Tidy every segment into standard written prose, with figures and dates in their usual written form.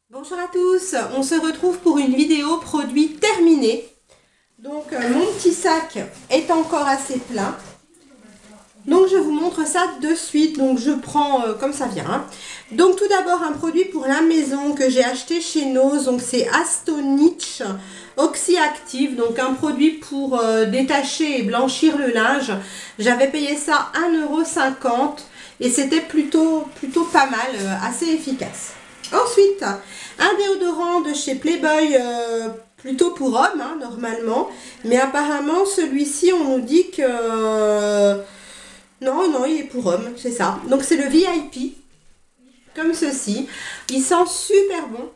Bonjour à tous, on se retrouve pour une vidéo produit terminé. Donc mon petit sac est encore assez plein. Donc je vous montre ça de suite, donc je prends comme ça vient. Hein. Donc tout d'abord un produit pour la maison que j'ai acheté chez Nose, donc c'est Astonish Oxy-Active, donc un produit pour détacher et blanchir le linge. J'avais payé ça 1,50 € et c'était plutôt pas mal, assez efficace. Ensuite, un déodorant de chez Playboy, plutôt pour homme, hein, normalement. Mais apparemment, celui-ci, on nous dit que... non, il est pour homme, c'est ça. Donc, c'est le VIP, comme ceci. Il sent super bon.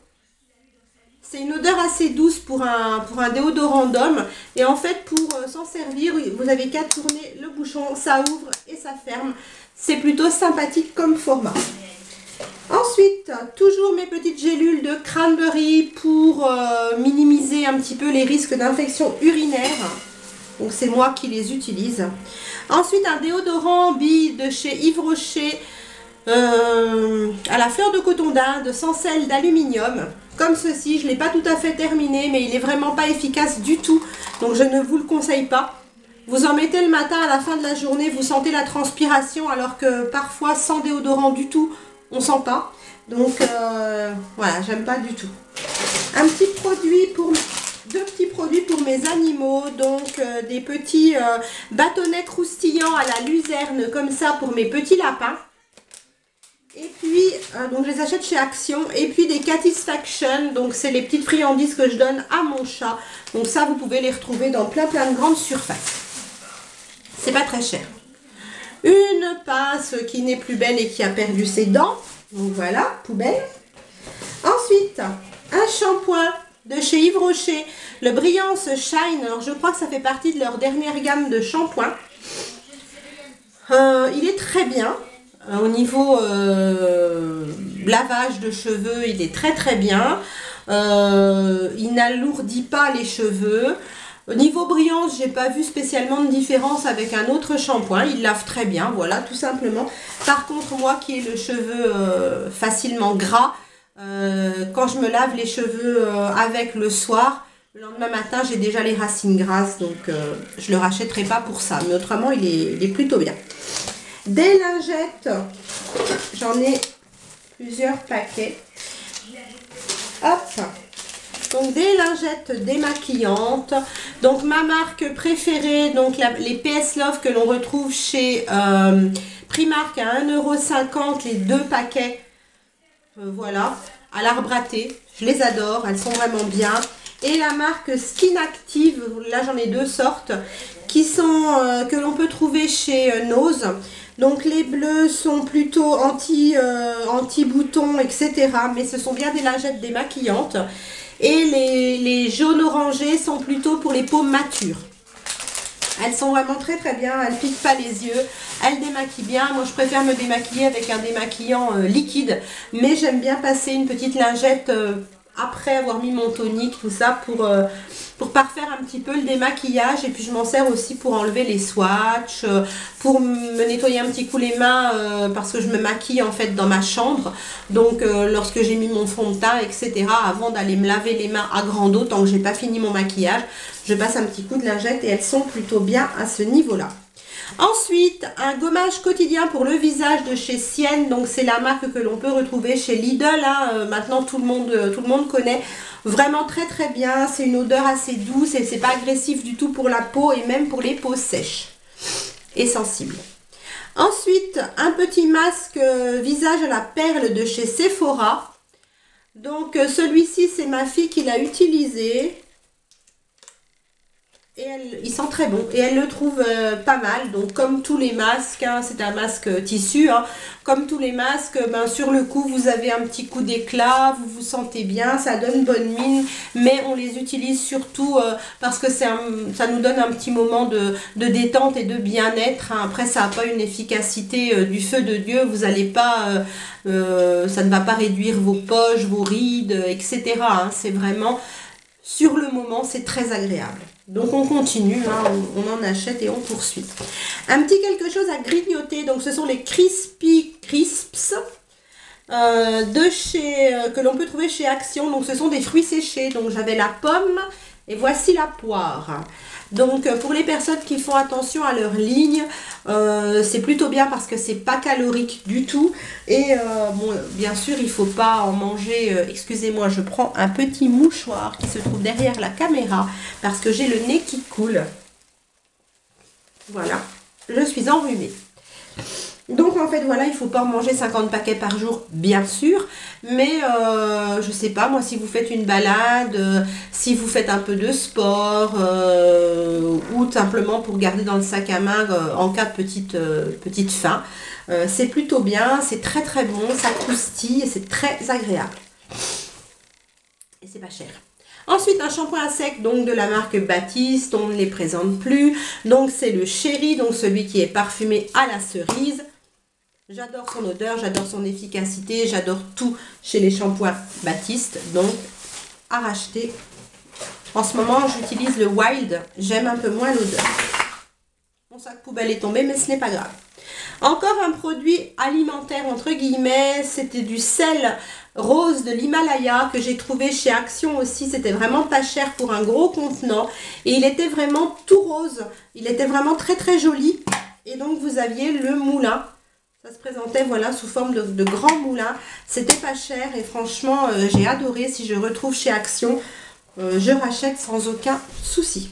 C'est une odeur assez douce pour un déodorant d'homme. Et en fait, pour s'en servir, vous avez qu'à tourner le bouchon, ça ouvre et ça ferme. C'est plutôt sympathique comme format. Ensuite, toujours mes petites gélules de cranberry pour minimiser un petit peu les risques d'infection urinaire. Donc c'est moi qui les utilise. Ensuite, un déodorant bille de chez Yves Rocher à la fleur de coton d'Inde sans sel d'aluminium. Comme ceci, je ne l'ai pas tout à fait terminé, mais il n'est vraiment pas efficace du tout. Donc je ne vous le conseille pas. Vous en mettez le matin, à la fin de la journée, vous sentez la transpiration, alors que parfois sans déodorant du tout, on sent pas. Donc voilà, j'aime pas du tout. Deux petits produits pour mes animaux. Donc des petits bâtonnets croustillants à la luzerne comme ça pour mes petits lapins. Et puis donc je les achète chez Action. Et puis des Catisfaction. Donc c'est les petites friandises que je donne à mon chat. Donc ça vous pouvez les retrouver dans plein de grandes surfaces. C'est pas très cher. Une pince qui n'est plus belle et qui a perdu ses dents. Donc voilà, poubelle. Ensuite, un shampoing de chez Yves Rocher, le Brillance Shine. Alors, je crois que ça fait partie de leur dernière gamme de shampoings. Il est très bien. Au niveau lavage de cheveux, il est très bien. Il n'alourdit pas les cheveux. Au niveau brillance, j'ai pas vu spécialement de différence avec un autre shampoing. Il lave très bien, voilà, tout simplement. Par contre, moi qui ai le cheveu facilement gras, quand je me lave les cheveux avec le soir, le lendemain matin, j'ai déjà les racines grasses, donc je ne le rachèterai pas pour ça. Mais autrement, il est plutôt bien. Des lingettes, j'en ai plusieurs paquets. Hop! Donc des lingettes démaquillantes. Donc ma marque préférée, donc les PS Love que l'on retrouve chez Primark à 1,50 € les deux paquets. Voilà, à l'arbre à thé. Je les adore, elles sont vraiment bien. Et la marque Skin Active, là j'en ai deux sortes, qui sont que l'on peut trouver chez Nose. Donc les bleus sont plutôt anti-boutons, etc. Mais ce sont bien des lingettes démaquillantes. Et les jaunes orangés sont plutôt pour les peaux matures. Elles sont vraiment très bien, elles ne piquent pas les yeux, elles démaquillent bien. Moi je préfère me démaquiller avec un démaquillant liquide, mais j'aime bien passer une petite lingette après avoir mis mon tonique, tout ça, pour parfaire un petit peu le démaquillage. Et puis je m'en sers aussi pour enlever les swatchs, pour me nettoyer un petit coup les mains, parce que je me maquille en fait dans ma chambre. Donc lorsque j'ai mis mon fond de teint, etc., avant d'aller me laver les mains à grande eau, tant que j'ai pas fini mon maquillage, je passe un petit coup de lingette et elles sont plutôt bien à ce niveau-là. Ensuite, un gommage quotidien pour le visage de chez Sienne. Donc c'est la marque que l'on peut retrouver chez Lidl. Hein. Maintenant tout le monde connaît. Vraiment très bien. C'est une odeur assez douce et c'est pas agressif du tout pour la peau et même pour les peaux sèches et sensibles. Ensuite, un petit masque visage à la perle de chez Sephora. Donc celui-ci, c'est ma fille qui l'a utilisé. Et il sent très bon et elle le trouve pas mal. Donc comme tous les masques, hein, c'est un masque tissu, hein, comme tous les masques, ben, sur le coup vous avez un petit coup d'éclat, vous vous sentez bien, ça donne bonne mine, mais on les utilise surtout parce que ça nous donne un petit moment de détente et de bien-être. Hein. Après ça n'a pas une efficacité du feu de Dieu, vous n'allez pas, ça ne va pas réduire vos poches, vos rides, etc. Hein. C'est vraiment... Sur le moment, c'est très agréable. Donc on continue, hein, on en achète et on poursuit. Un petit quelque chose à grignoter, donc ce sont les Crispy Crisps. que l'on peut trouver chez Action. Donc ce sont des fruits séchés. Donc j'avais la pomme et voici la poire. Donc pour les personnes qui font attention à leur ligne, c'est plutôt bien parce que c'est pas calorique du tout. Et bon, bien sûr, il faut pas en manger. Excusez-moi, je prends un petit mouchoir qui se trouve derrière la caméra parce que j'ai le nez qui coule. Voilà, je suis enrhumée. Donc en fait voilà, il ne faut pas en manger 50 paquets par jour, bien sûr, mais je ne sais pas, moi si vous faites une balade, si vous faites un peu de sport, ou simplement pour garder dans le sac à main en cas de petite faim, c'est plutôt bien, c'est très très bon, ça croustille et c'est très agréable. Et c'est pas cher. Ensuite, un shampoing à sec donc de la marque Baptiste, on ne les présente plus. Donc c'est le Chéri, donc celui qui est parfumé à la cerise. J'adore son odeur, j'adore son efficacité, j'adore tout chez les shampoings Baptiste. Donc à racheter. En ce moment, j'utilise le Wild, j'aime un peu moins l'odeur. Mon sac poubelle est tombé, mais ce n'est pas grave. Encore un produit alimentaire entre guillemets, c'était du sel rose de l'Himalaya que j'ai trouvé chez Action aussi. C'était vraiment pas cher pour un gros contenant et il était vraiment tout rose. Il était vraiment très très joli. Et donc vous aviez le moulin. Ça se présentait voilà sous forme de grand moulin. C'était pas cher et franchement j'ai adoré. Si je retrouve chez Action, je rachète sans aucun souci.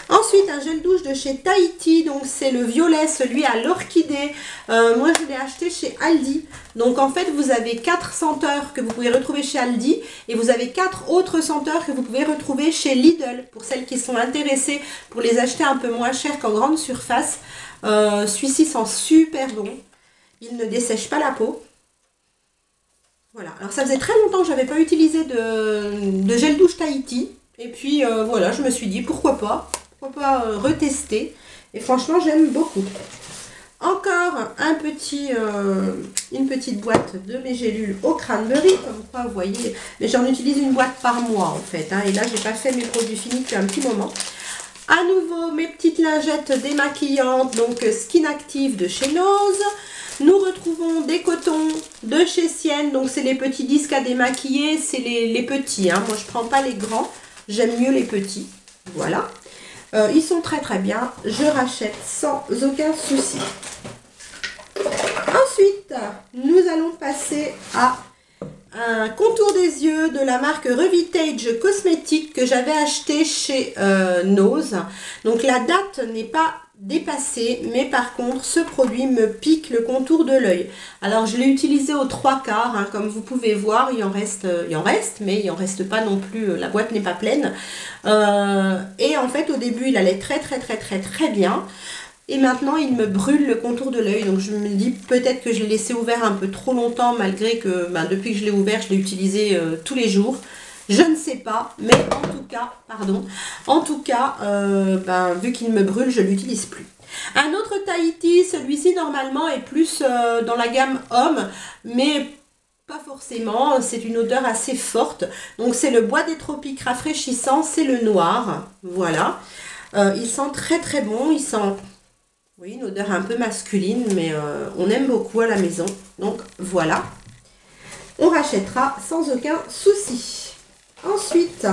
Ensuite, un gel douche de chez Tahiti, donc c'est le violet, celui à l'orchidée. Moi, je l'ai acheté chez Aldi. Donc, en fait, vous avez 4 senteurs que vous pouvez retrouver chez Aldi et vous avez 4 autres senteurs que vous pouvez retrouver chez Lidl. Pour celles qui sont intéressées pour les acheter un peu moins cher qu'en grande surface. Celui-ci sent super bon. Il ne dessèche pas la peau. Voilà. Alors, ça faisait très longtemps que je n'avais pas utilisé de gel douche Tahiti. Et puis, voilà, je me suis dit, pourquoi pas retester. Et franchement, j'aime beaucoup. Encore une petite boîte de mes gélules au cranberry. Comme quoi, vous voyez, mais j'en utilise une boîte par mois, en fait. Hein, et là, j'ai pas fait mes produits finis depuis un petit moment. À nouveau, mes petites lingettes démaquillantes. Donc, Skin Active de chez Nose. Nous retrouvons des cotons de chez Sienne. Donc, c'est les petits disques à démaquiller. C'est les petits. Hein. Moi, je prends pas les grands. J'aime mieux les petits. Voilà. Ils sont très très bien. Je rachète sans aucun souci. Ensuite, nous allons passer à un contour des yeux de la marque Revitage Cosmétiques que j'avais acheté chez Nose. Donc la date n'est pas dépassée, mais par contre ce produit me pique le contour de l'œil. Alors je l'ai utilisé aux 3/4, hein, comme vous pouvez voir, il en reste, mais il en reste pas non plus, la boîte n'est pas pleine. Et en fait au début il allait très bien. Et maintenant, il me brûle le contour de l'œil. Donc, je me dis peut-être que je l'ai laissé ouvert un peu trop longtemps, malgré que depuis que je l'ai ouvert, je l'ai utilisé tous les jours. Je ne sais pas, mais en tout cas, vu qu'il me brûle, je ne l'utilise plus. Un autre Tahiti, celui-ci normalement est plus dans la gamme homme, mais pas forcément. C'est une odeur assez forte. Donc, c'est le bois des tropiques rafraîchissant, c'est le noir. Voilà. Il sent très bon. Il sent... Oui, une odeur un peu masculine, mais on aime beaucoup à la maison. Donc, voilà. On rachètera sans aucun souci. Ensuite,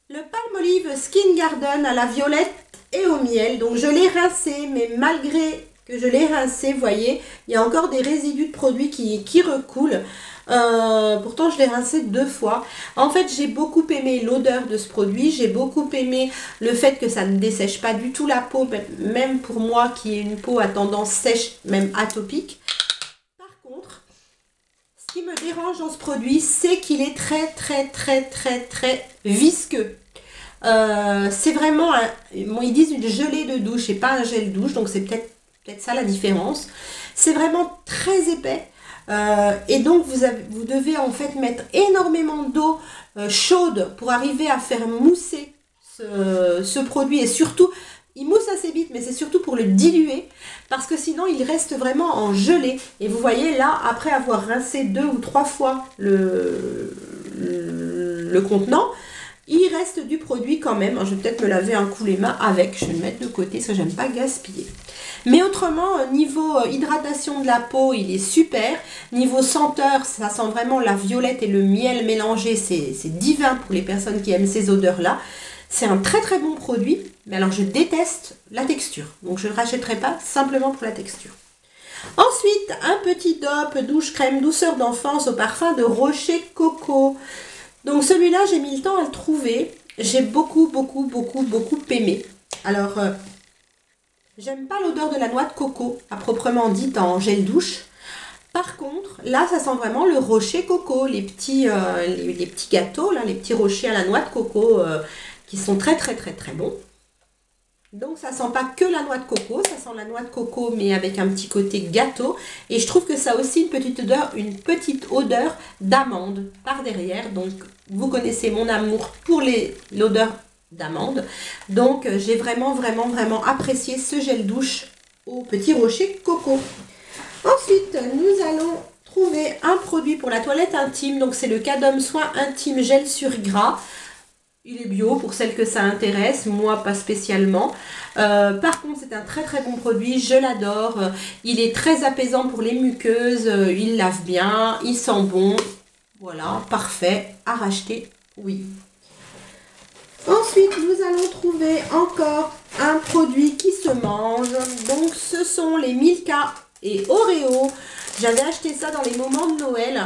le Palmolive Skin Garden à la violette et au miel. Donc, je l'ai rincé, mais malgré que je l'ai rincé, vous voyez, il y a encore des résidus de produits qui recoulent. Pourtant je l'ai rincé 2 fois. En fait j'ai beaucoup aimé l'odeur de ce produit, j'ai beaucoup aimé le fait que ça ne dessèche pas du tout la peau, même pour moi qui ai une peau à tendance sèche, même atopique. Par contre, ce qui me dérange dans ce produit, c'est qu'il est très visqueux. C'est vraiment, ils disent une gelée de douche et pas un gel douche, donc c'est peut-être ça la différence. C'est vraiment très épais. Et donc vous devez en fait mettre énormément d'eau chaude pour arriver à faire mousser ce produit, et surtout il mousse assez vite, mais c'est surtout pour le diluer parce que sinon il reste vraiment en gelée. Et vous voyez là, après avoir rincé 2 ou 3 fois le contenant, Il reste du produit quand même. Je vais peut-être me laver un coup les mains avec. Je vais le mettre de côté parce que j'aime pas gaspiller. Mais autrement, niveau hydratation de la peau, il est super. Niveau senteur, ça sent vraiment la violette et le miel mélangés. C'est divin pour les personnes qui aiment ces odeurs-là. C'est un très très bon produit. Mais alors, je déteste la texture. Donc, je ne le rachèterai pas simplement pour la texture. Ensuite, un petit dope douche crème douceur d'enfance au parfum de Rocher Coco. Donc celui-là, j'ai mis le temps à le trouver. J'ai beaucoup aimé. Alors, j'aime pas l'odeur de la noix de coco, à proprement dit en gel douche. Par contre, là, ça sent vraiment le Rocher Coco, les petits gâteaux, là, les petits rochers à la noix de coco qui sont très bons. Donc ça sent pas que la noix de coco, ça sent la noix de coco mais avec un petit côté gâteau. Et je trouve que ça a aussi une petite odeur d'amande par derrière. Donc vous connaissez mon amour pour l'odeur d'amande. Donc j'ai vraiment apprécié ce gel douche au petit Rocher Coco. Ensuite, nous allons trouver un produit pour la toilette intime. Donc c'est le Cadom Soin Intime Gel sur Gras. Il est bio pour celles que ça intéresse, moi pas spécialement. Par contre, c'est un très bon produit, je l'adore. Il est très apaisant pour les muqueuses, il lave bien, il sent bon. Voilà, parfait, à racheter, oui. Ensuite, nous allons trouver encore un produit qui se mange. Donc, ce sont les Milka et Oreo. J'avais acheté ça dans les moments de Noël.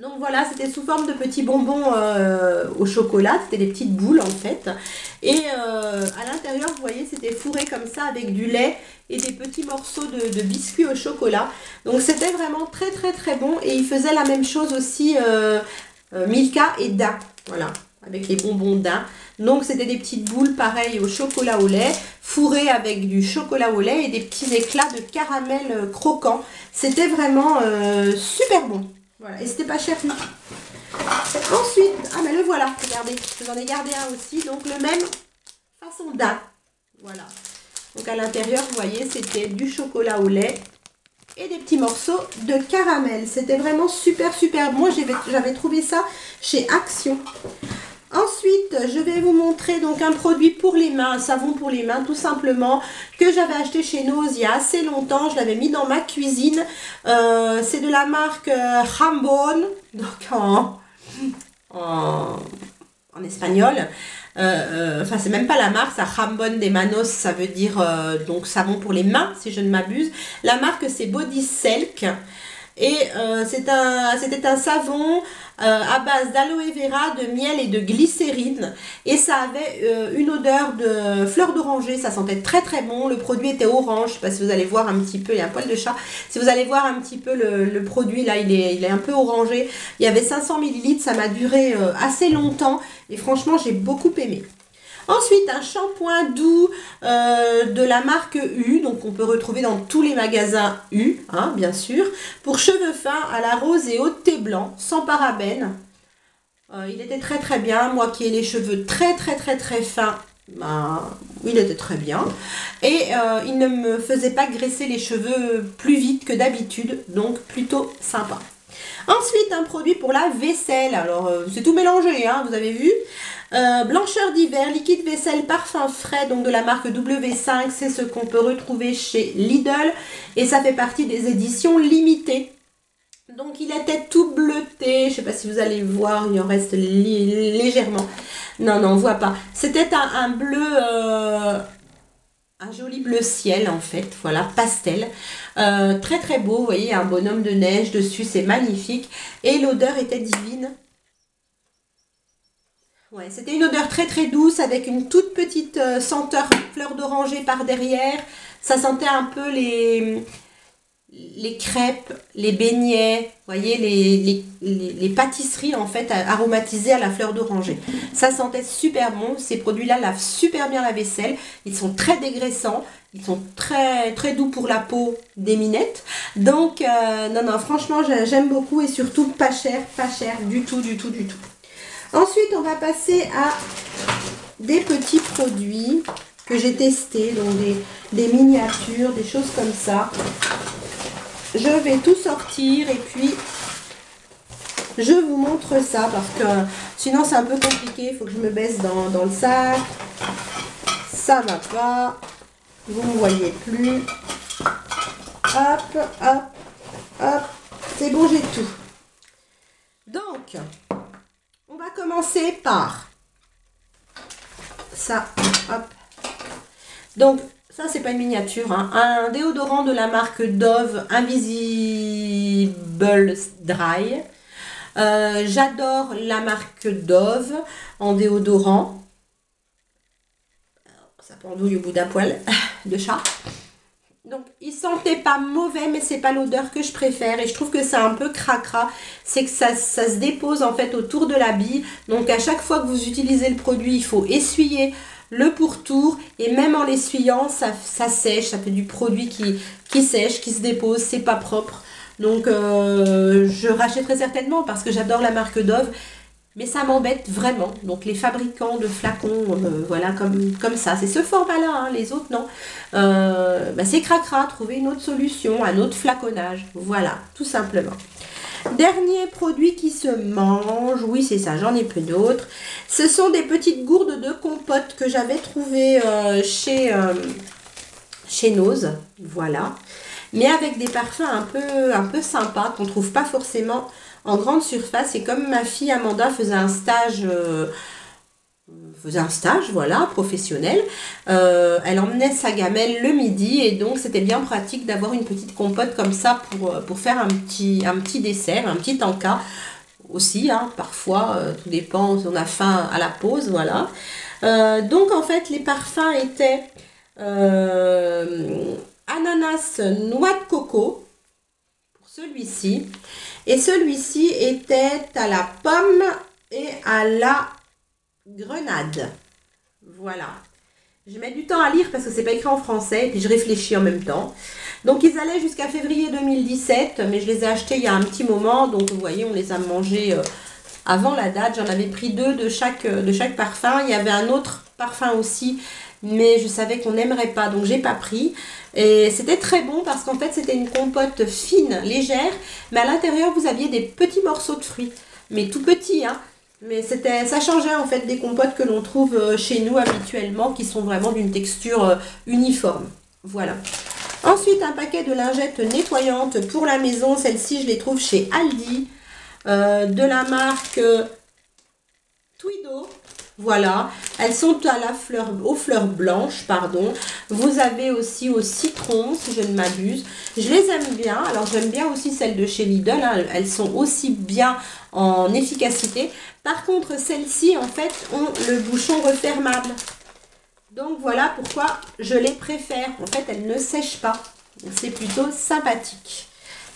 Donc voilà, c'était sous forme de petits bonbons au chocolat, c'était des petites boules en fait. Et à l'intérieur, vous voyez, c'était fourré comme ça avec du lait et des petits morceaux de biscuits au chocolat. Donc c'était vraiment très bon et il faisait la même chose aussi Milka et Dain, voilà, avec les bonbons Dain. Donc c'était des petites boules pareilles au chocolat au lait, fourrées avec du chocolat au lait et des petits éclats de caramel croquant. C'était vraiment super bon. Voilà, et c'était pas cher du tout. Ensuite, ah mais le voilà, regardez, je vous en ai gardé un aussi, donc le même façon Dain. Voilà. Donc à l'intérieur, vous voyez, c'était du chocolat au lait et des petits morceaux de caramel. C'était vraiment super bon. Moi, j'avais trouvé ça chez Action. Ensuite, je vais vous montrer donc un produit pour les mains, un savon pour les mains tout simplement, que j'avais acheté chez Nose il y a assez longtemps. Je l'avais mis dans ma cuisine. C'est de la marque Jambon, donc en espagnol. Enfin, c'est même pas la marque, ça Jambon de Manos, ça veut dire donc savon pour les mains, si je ne m'abuse. La marque, c'est Body Silk. Et c'était un savon à base d'aloe vera, de miel et de glycérine. Et ça avait une odeur de fleur d'oranger. Ça sentait très bon. Le produit était orange. Je ne sais pas si vous allez voir un petit peu. Il y a un poil de chat. Si vous allez voir un petit peu le produit, là, il est un peu orangé. Il y avait 500 ml. Ça m'a duré assez longtemps. Et franchement, j'ai beaucoup aimé. Ensuite, un shampoing doux de la marque U, donc on peut retrouver dans tous les magasins U, hein, bien sûr, pour cheveux fins à la rose et au thé blanc, sans parabènes. Il était très bien, moi qui ai les cheveux très fins, ben, il était très bien. Et il ne me faisait pas graisser les cheveux plus vite que d'habitude, donc plutôt sympa. Ensuite, un produit pour la vaisselle. Alors, c'est tout mélangé, hein, vous avez vu. Blancheur d'hiver, liquide vaisselle, parfum frais, donc de la marque W5. C'est ce qu'on peut retrouver chez Lidl. Et ça fait partie des éditions limitées. Donc, il était tout bleuté. Je ne sais pas si vous allez voir, il en reste légèrement. Non, on ne voit pas. C'était un bleu... un joli bleu ciel en fait, voilà, pastel, très beau, vous voyez, un bonhomme de neige dessus, c'est magnifique, et l'odeur était divine. Ouais, c'était une odeur très douce avec une toute petite senteur fleur d'oranger par derrière. Ça sentait un peu les crêpes, les beignets, vous voyez, les pâtisseries en fait aromatisées à la fleur d'oranger. Ça sentait super bon. Ces produits-là lavent super bien la vaisselle. Ils sont très dégraissants. Ils sont très doux pour la peau des minettes. Donc, non, franchement, j'aime beaucoup et surtout pas cher du tout. Ensuite, on va passer à des petits produits que j'ai testés, donc des miniatures, des choses comme ça. Je vais tout sortir et puis je vous montre ça parce que Sinon, c'est un peu compliqué. Il faut que je me baisse dans le sac. Ça va pas. Vous ne me voyez plus. Hop, hop, hop. C'est bon, j'ai tout. Donc, on va commencer par ça. Hop. Donc, ça, c'est pas une miniature. Hein. Un déodorant de la marque Dove Invisible Dry. J'adore la marque Dove en déodorant. Ça pendouille au bout d'un poil de chat. Donc, il sentait pas mauvais, mais c'est pas l'odeur que je préfère. Et je trouve que c'est un peu cracra. C'est que ça se dépose en fait autour de la bille. Donc, à chaque fois que vous utilisez le produit, il faut essuyer le pourtour. Et même en l'essuyant, ça sèche. Ça fait du produit qui sèche, qui se dépose. C'est pas propre. Donc, je rachèterai certainement parce que j'adore la marque Dove. Mais ça m'embête vraiment. Donc, les fabricants de flacons, voilà, comme ça. C'est ce format-là, hein, les autres, non. C'est cracra. Trouver une autre solution, un autre flaconnage. Voilà, tout simplement. Dernier produit qui se mange. Oui, c'est ça, j'en ai peu d'autres. Ce sont des petites gourdes de compote que j'avais trouvées chez Nose. Voilà. Mais avec des parfums un peu sympas qu'on ne trouve pas forcément en grande surface. Et comme ma fille Amanda faisait un stage, voilà, professionnel, elle emmenait sa gamelle le midi et donc c'était bien pratique d'avoir une petite compote comme ça pour faire un petit dessert, un petit encas aussi, hein, parfois, tout dépend si on a faim à la pause, voilà. Donc en fait les parfums étaient ananas, noix de coco pour celui-ci. Et celui-ci était à la pomme et à la grenade. Voilà. Je mets du temps à lire parce que c'est pas écrit en français et puis je réfléchis en même temps. Donc ils allaient jusqu'à février 2017, mais je les ai achetés il y a un petit moment. Donc vous voyez, on les a mangés avant la date. J'en avais pris 2 de chaque parfum. Il y avait un autre parfum aussi, mais je savais qu'on n'aimerait pas, donc j'ai pas pris. Et c'était très bon parce qu'en fait c'était une compote fine, légère, mais à l'intérieur vous aviez des petits morceaux de fruits, mais tout petits, hein. Mais ça changeait en fait des compotes que l'on trouve chez nous habituellement, qui sont vraiment d'une texture uniforme. Voilà. Ensuite, un paquet de lingettes nettoyantes pour la maison. Celle-ci, je les trouve chez Aldi, de la marque Twido. Voilà, elles sont aux fleurs blanches, pardon. Vous avez aussi au citron, si je ne m'abuse. Je les aime bien. Alors, j'aime bien aussi celles de chez Lidl. Hein. Elles sont aussi bien en efficacité. Par contre, celles-ci, en fait, ont le bouchon refermable. Donc, voilà pourquoi je les préfère. En fait, elles ne sèchent pas. C'est plutôt sympathique.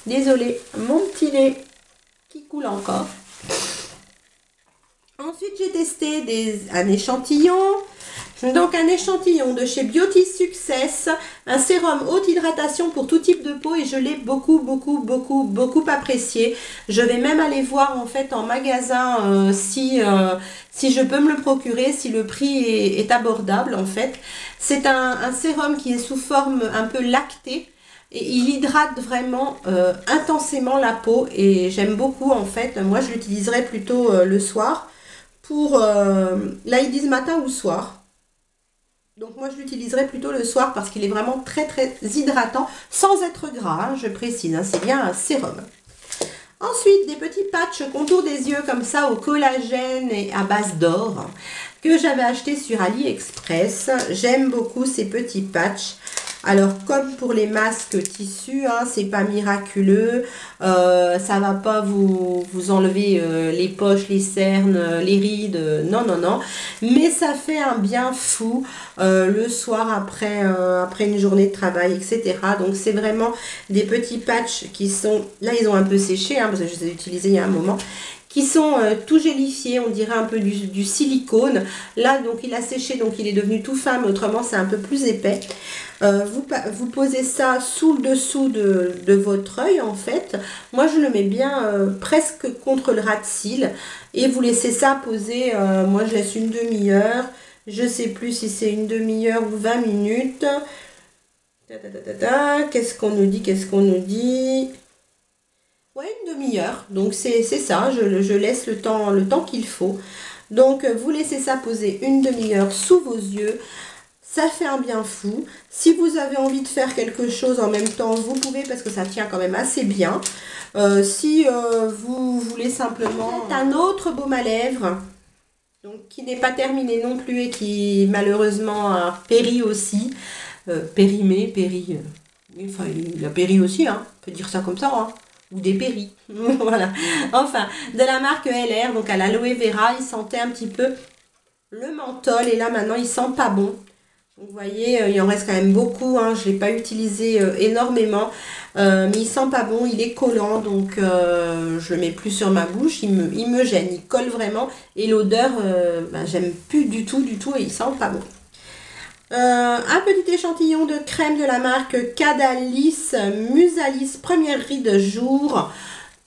Désolée, mon petit nez qui coule encore. Ensuite, j'ai testé un échantillon. Donc, un échantillon de chez Beauty Success. Un sérum haute hydratation pour tout type de peau. Et je l'ai beaucoup apprécié. Je vais même aller voir en fait en magasin si je peux me le procurer, si le prix est abordable en fait. C'est un sérum qui est sous forme un peu lactée. Et il hydrate vraiment intensément la peau. Et j'aime beaucoup en fait. Moi, je l'utiliserai plutôt le soir. Pour là ils disent matin ou soir, donc moi je l'utiliserai plutôt le soir parce qu'il est vraiment très hydratant sans être gras, hein, je précise, hein, c'est bien un sérum. Ensuite, des petits patchs contour des yeux comme ça au collagène et à base d'or que j'avais acheté sur AliExpress. J'aime beaucoup ces petits patchs. Alors, comme pour les masques tissus, hein, c'est pas miraculeux. Ça va pas vous enlever les poches, les cernes, les rides. Non. Mais ça fait un bien fou le soir après une journée de travail, etc. Donc, c'est vraiment des petits patchs qui sont... Là, ils ont un peu séché, hein, parce que je les ai utilisés il y a un moment. Qui sont tout gélifiés, on dirait un peu du silicone. Là, donc, il a séché, donc il est devenu tout fin, mais autrement, c'est un peu plus épais. Vous posez ça sous le dessous de votre œil, en fait. Moi, je le mets bien presque contre le ras de cils. Et vous laissez ça poser, moi, je laisse une demi-heure. Je ne sais plus si c'est une demi-heure ou 20 minutes. Qu'est-ce qu'on nous dit? Ouais, une demi-heure. Donc c'est ça, je laisse le temps qu'il faut. Donc vous laissez ça poser une demi-heure sous vos yeux. Ça fait un bien fou. Si vous avez envie de faire quelque chose en même temps, vous pouvez parce que ça tient quand même assez bien. Si vous voulez simplement un autre baume à lèvres, donc qui n'est pas terminé non plus et qui malheureusement a péri aussi. Périmé, péri. Enfin, il a péri aussi, hein. On peut dire ça comme ça, hein. Ou des péris. Voilà. Enfin, de la marque LR, donc à l'aloe vera, il sentait un petit peu le menthol et là maintenant il sent pas bon. Donc, vous voyez, il en reste quand même beaucoup, hein. Je ne l'ai pas utilisé énormément, mais il sent pas bon, il est collant, donc je le mets plus sur ma bouche, il me gêne, il colle vraiment et l'odeur, j'aime plus du tout et il sent pas bon. Un petit échantillon de crème de la marque Cadalis Musalis première riz de jour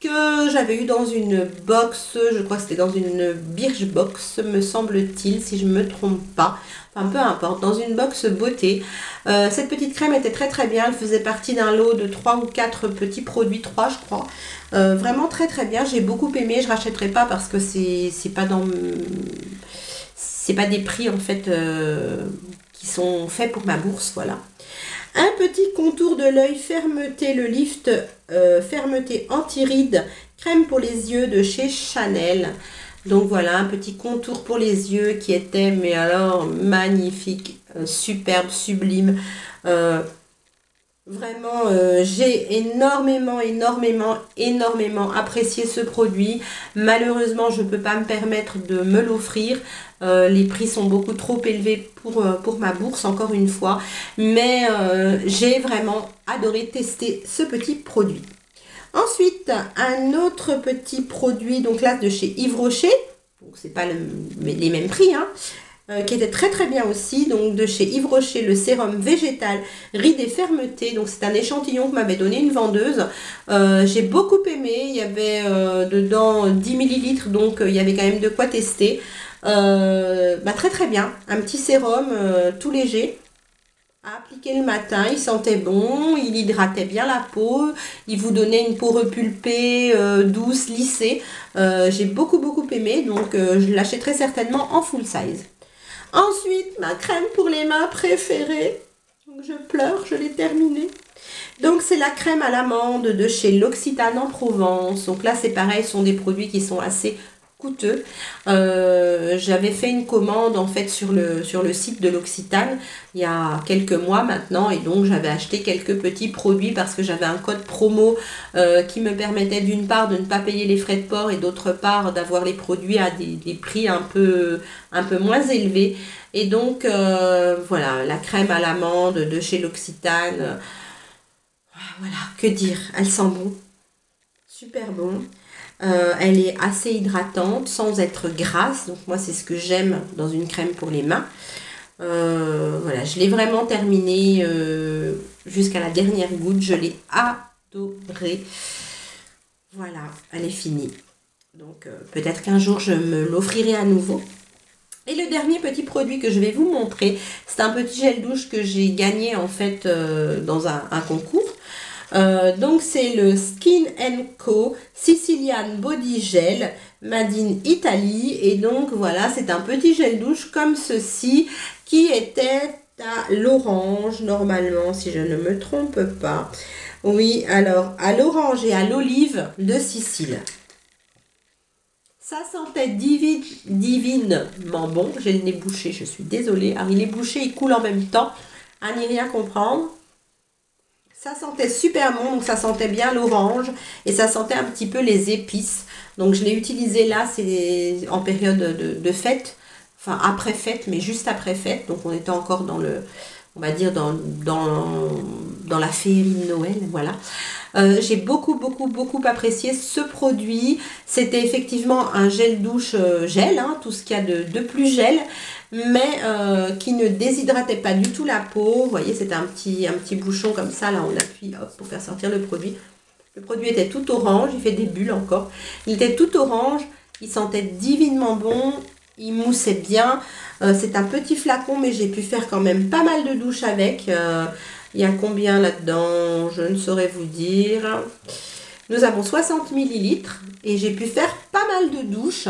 que j'avais eu dans une box, je crois que c'était dans une Birchbox me semble-t-il, si je ne me trompe pas, enfin peu importe, dans une box beauté. Cette petite crème était très très bien, elle faisait partie d'un lot de 3 ou 4 petits produits, 3 je crois, vraiment très très bien, j'ai beaucoup aimé, je ne rachèterai pas parce que c'est pas dans... c'est pas des prix en fait qui sont faits pour ma bourse, voilà. Un petit contour de l'œil fermeté, le lift fermeté anti-rides, crème pour les yeux de chez Chanel. Donc voilà, un petit contour pour les yeux qui était, mais alors, magnifique, superbe, sublime. Vraiment, j'ai énormément apprécié ce produit. Malheureusement, je ne peux pas me permettre de me l'offrir. Les prix sont beaucoup trop élevés pour ma bourse, encore une fois. Mais j'ai vraiment adoré tester ce petit produit. Ensuite, un autre petit produit, donc là de chez Yves Rocher. Donc, c'est pas les mêmes prix, hein. Qui était très très bien aussi, donc de chez Yves Rocher, le sérum végétal rides et fermeté. Donc c'est un échantillon que m'avait donné une vendeuse. J'ai beaucoup aimé, il y avait dedans 10 ml, donc il y avait quand même de quoi tester. Très très bien, un petit sérum tout léger à appliquer le matin, il sentait bon, il hydratait bien la peau, il vous donnait une peau repulpée, douce, lissée. J'ai beaucoup aimé, donc je l'achèterai certainement en full size. Ensuite, ma crème pour les mains préférée. Donc, je pleure, je l'ai terminée. Donc, c'est la crème à l'amande de chez L'Occitane en Provence. Donc là, c'est pareil, ce sont des produits qui sont assez coûteux. J'avais fait une commande en fait sur le site de l'Occitane il y a quelques mois maintenant et donc j'avais acheté quelques petits produits parce que j'avais un code promo qui me permettait d'une part de ne pas payer les frais de port et d'autre part d'avoir les produits à des prix un peu moins élevés et donc voilà, la crème à l'amande de chez l'Occitane, voilà, que dire, elle sent bon, super bon. Elle est assez hydratante sans être grasse, donc moi c'est ce que j'aime dans une crème pour les mains. Voilà, je l'ai vraiment terminée jusqu'à la dernière goutte, je l'ai adorée. Voilà, elle est finie. Donc peut-être qu'un jour je me l'offrirai à nouveau. Et le dernier petit produit que je vais vous montrer, c'est un petit gel douche que j'ai gagné en fait dans un concours. Donc c'est le Skin & Co Sicilian Body Gel Made in Italy et donc voilà, c'est un petit gel douche comme ceci qui était à l'orange normalement si je ne me trompe pas. Oui, alors à l'orange et à l'olive de Sicile. Ça sentait divinement bon. J'ai le nez bouché, je suis désolée. Alors il est bouché, il coule en même temps à n'y rien comprendre. Ça sentait super bon, donc ça sentait bien l'orange et ça sentait un petit peu les épices. Donc je l'ai utilisé là, c'est en période de fête, enfin après fête, mais juste après fête. Donc on était encore dans le, on va dire dans la féerie de Noël, voilà. J'ai beaucoup apprécié ce produit. C'était effectivement un gel douche gel, hein, tout ce qu'il y a de plus gel, mais qui ne déshydratait pas du tout la peau. Vous voyez, c'était un petit bouchon comme ça, là on appuie hop, pour faire sortir le produit. Le produit était tout orange, il fait des bulles encore. Il était tout orange, il sentait divinement bon, il moussait bien. C'est un petit flacon, mais j'ai pu faire quand même pas mal de douches avec. Il y a combien là-dedans? Je ne saurais vous dire. Nous avons 60 millilitres et j'ai pu faire pas mal de douches.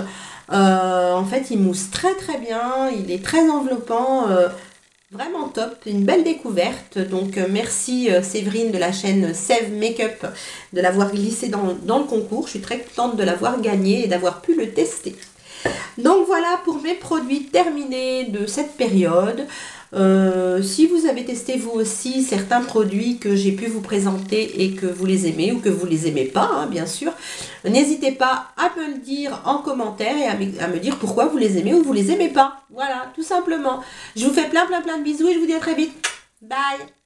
En fait, il mousse très très bien, il est très enveloppant, vraiment top, une belle découverte. Donc merci Séverine de la chaîne Sève Makeup de l'avoir glissé dans le concours. Je suis très contente de l'avoir gagné et d'avoir pu le tester. Donc voilà pour mes produits terminés de cette période. Si vous avez testé vous aussi certains produits que j'ai pu vous présenter et que vous les aimez ou que vous les aimez pas, hein, bien sûr, n'hésitez pas à me le dire en commentaire et à me dire pourquoi vous les aimez ou vous les aimez pas. Voilà, tout simplement. Je vous fais plein de bisous et je vous dis à très vite. Bye!